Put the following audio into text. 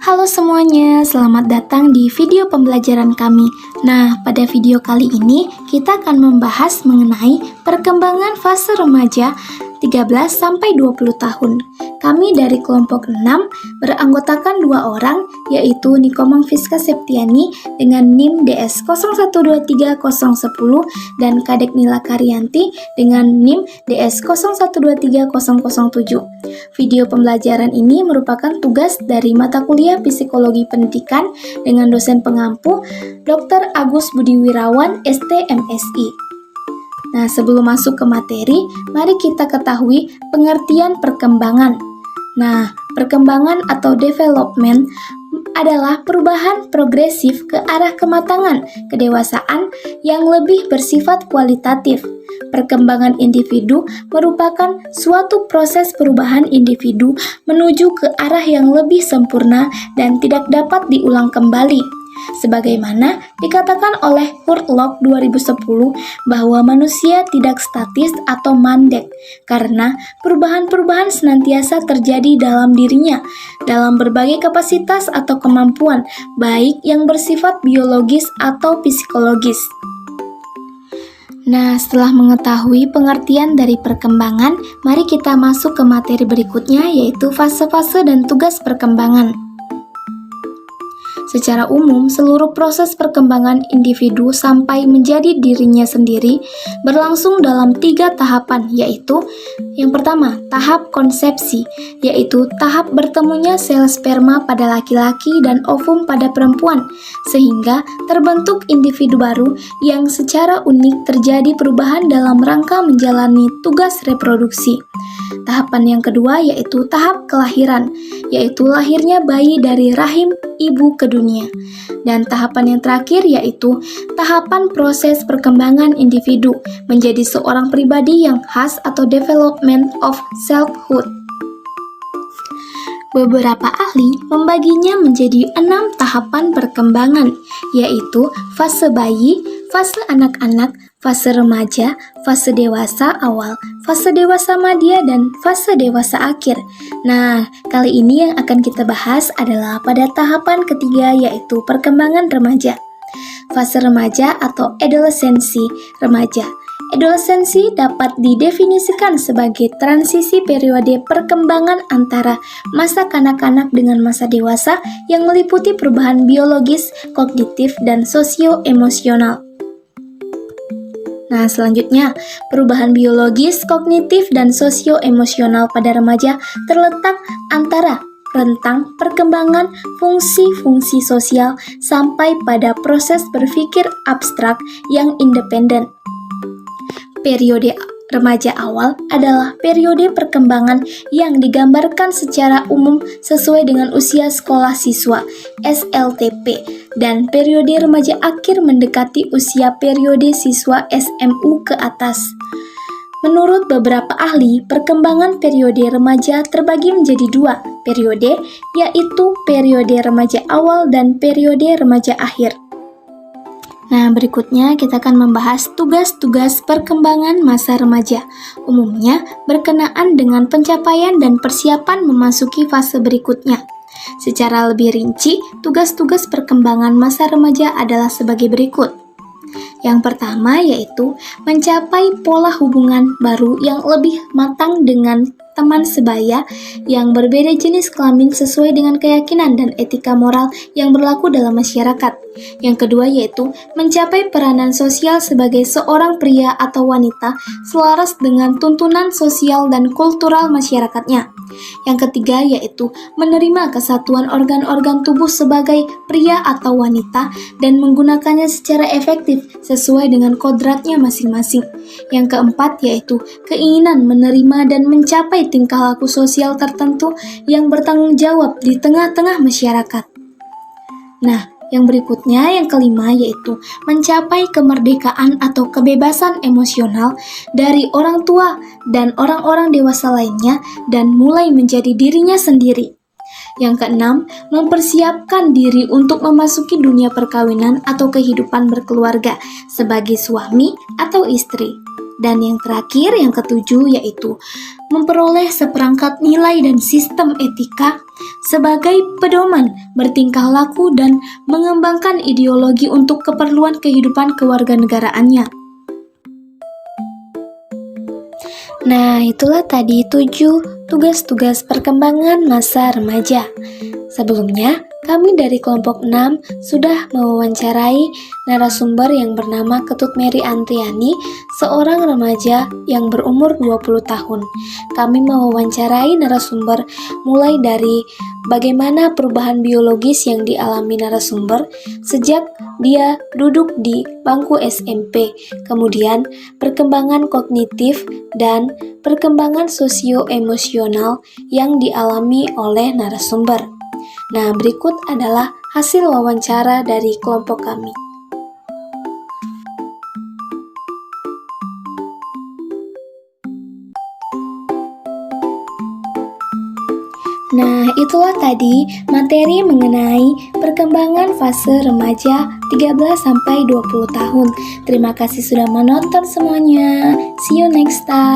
Halo semuanya, selamat datang di video pembelajaran kami. Nah, pada video kali ini kita akan membahas mengenai perkembangan fase remaja 13-20 tahun. Kami dari kelompok 6 beranggotakan 2 orang, yaitu Niko Mangfiska Septiani dengan NIM DS 0123010 dan Kadek Nila Karyanti dengan NIM DS 0123007. Video pembelajaran ini merupakan tugas dari mata kuliah Psikologi Pendidikan dengan dosen pengampu Dr. Agus Budi Wirawan, ST.MSI. Nah, sebelum masuk ke materi, mari kita ketahui pengertian perkembangan. Nah, perkembangan atau development adalah perubahan progresif ke arah kematangan, kedewasaan yang lebih bersifat kualitatif. Perkembangan individu merupakan suatu proses perubahan individu menuju ke arah yang lebih sempurna dan tidak dapat diulang kembali. Sebagaimana dikatakan oleh Kurt Locke 2010 bahwa manusia tidak statis atau mandek karena perubahan-perubahan senantiasa terjadi dalam dirinya dalam berbagai kapasitas atau kemampuan baik yang bersifat biologis atau psikologis. Nah, setelah mengetahui pengertian dari perkembangan, mari kita masuk ke materi berikutnya yaitu fase-fase dan tugas perkembangan. Secara umum, seluruh proses perkembangan individu sampai menjadi dirinya sendiri berlangsung dalam 3 tahapan, yaitu yang pertama, tahap konsepsi, yaitu tahap bertemunya sel sperma pada laki-laki dan ovum pada perempuan, sehingga terbentuk individu baru yang secara unik terjadi perubahan dalam rangka menjalani tugas reproduksi. Tahapan yang kedua yaitu tahap kelahiran, yaitu lahirnya bayi dari rahim ibu ke dunia. Dan tahapan yang terakhir yaitu tahapan proses perkembangan individu menjadi seorang pribadi yang khas atau development of selfhood. Beberapa ahli membaginya menjadi 6 tahapan perkembangan, yaitu fase bayi, fase anak-anak, fase remaja, fase dewasa awal, fase dewasa madya, dan fase dewasa akhir. Nah, kali ini yang akan kita bahas adalah pada tahapan ketiga yaitu perkembangan remaja. Fase remaja atau adolescensi remaja. Adolescensi dapat didefinisikan sebagai transisi periode perkembangan antara masa kanak-kanak dengan masa dewasa yang meliputi perubahan biologis, kognitif, dan sosio-emosional. Nah, selanjutnya, perubahan biologis, kognitif, dan sosio-emosional pada remaja terletak antara rentang perkembangan fungsi-fungsi sosial sampai pada proses berpikir abstrak yang independen. Periode remaja awal adalah periode perkembangan yang digambarkan secara umum sesuai dengan usia sekolah siswa (SLTP) dan periode remaja akhir mendekati usia periode siswa SMU ke atas. Menurut beberapa ahli, perkembangan periode remaja terbagi menjadi 2 periode, yaitu periode remaja awal dan periode remaja akhir. Nah, berikutnya kita akan membahas tugas-tugas perkembangan masa remaja. Umumnya berkenaan dengan pencapaian dan persiapan memasuki fase berikutnya. Secara lebih rinci, tugas-tugas perkembangan masa remaja adalah sebagai berikut. Yang pertama yaitu mencapai pola hubungan baru yang lebih matang dengan teman sebaya yang berbeda jenis kelamin sesuai dengan keyakinan dan etika moral yang berlaku dalam masyarakat. Yang kedua yaitu mencapai peranan sosial sebagai seorang pria atau wanita selaras dengan tuntunan sosial dan kultural masyarakatnya. Yang ketiga yaitu menerima kesatuan organ-organ tubuh sebagai pria atau wanita dan menggunakannya secara efektif sesuai dengan kodratnya masing-masing. Yang keempat yaitu keinginan menerima dan mencapai tingkah laku sosial tertentu yang bertanggung jawab di tengah-tengah masyarakat. Nah, yang berikutnya, yang kelima, yaitu mencapai kemerdekaan atau kebebasan emosional dari orang tua dan orang-orang dewasa lainnya dan mulai menjadi dirinya sendiri. Yang keenam, mempersiapkan diri untuk memasuki dunia perkawinan atau kehidupan berkeluarga sebagai suami atau istri. Dan yang terakhir, yang ketujuh, yaitu memperoleh seperangkat nilai dan sistem etika sebagai pedoman bertingkah laku dan mengembangkan ideologi untuk keperluan kehidupan kewarganegaraannya. Nah, itulah tadi 7 tugas-tugas perkembangan masa remaja. Sebelumnya, kami dari kelompok 6 sudah mewawancarai narasumber yang bernama Ketut Mary Antriani, seorang remaja yang berumur 20 tahun. Kami mewawancarai narasumber mulai dari bagaimana perubahan biologis yang dialami narasumber sejak dia duduk di bangku SMP, kemudian perkembangan kognitif dan perkembangan sosio-emosional yang dialami oleh narasumber. Nah, berikut adalah hasil wawancara dari kelompok kami. Nah, itulah tadi materi mengenai perkembangan fase remaja 13-20 tahun. Terima kasih sudah menonton semuanya. See you next time.